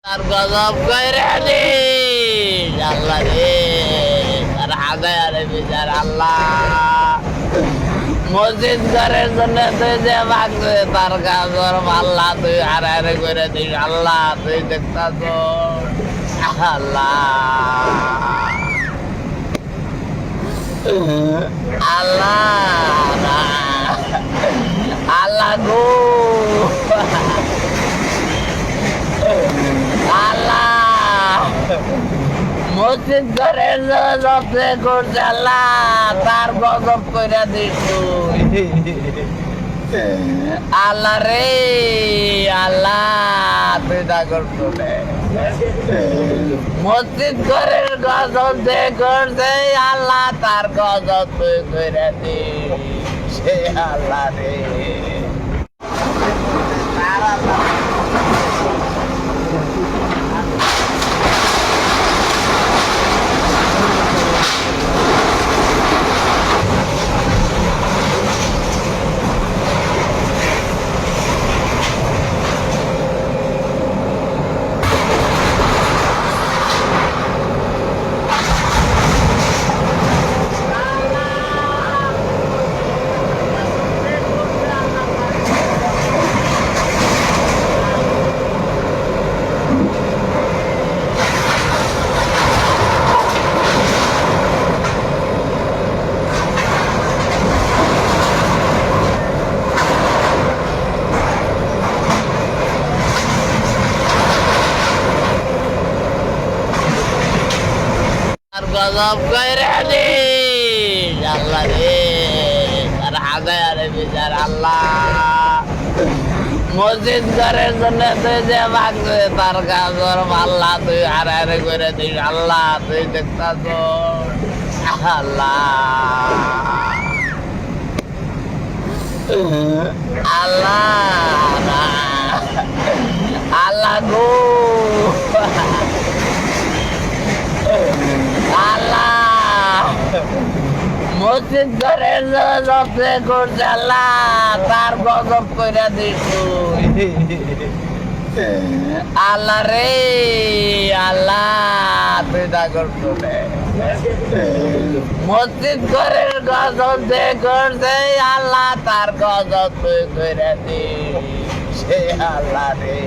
তার গজব কইরা দিস আল্লাহ রে, তার আদায় আরে বিচার আল্লাহ। মসজিদ ঘরের জন্য তুই যে ভাগছে তার গজব আল্লাহ তুই হারে করে দিস আল্লাহ, তুই দেখতাছ আল্লাহ আল্লাহ আল্লাহ গো আল্লাহ, মসজিদ ঘরের যত্ন করছে আল্লাহ, তার গজব করে দিস তুই আল্লাহ রে আল্লাহ, তুই তা করছো রে। মসজিদ ঘরের গজব যে করছে আল্লাহ, তার গজব তুই করে দিস আল্লাহ রে। তার গজব কইরা দিস আল্লাহ রে, তার আদায় আরে বিচার আল্লাহ। মসজিদ ঘরের জন্য তুই যে ভাগছে তার গজব আল্লাহ তুই হারে করে দিস আল্লাহ, তুই দেখতাছ আল্লাহ আল্লাহ আল্লাহ গো আল্লাহ, মসজিদ ঘরের যত্ন করছে আল্লাহ, তার গজব কইরা দিস তুই আল্লাহ রে আল্লাহ, তুই তা করছো রে। মসজিদ ঘরের গজব যে করছে আল্লাহ, তার গজব তুই কইরা দিস আল্লাহ রে।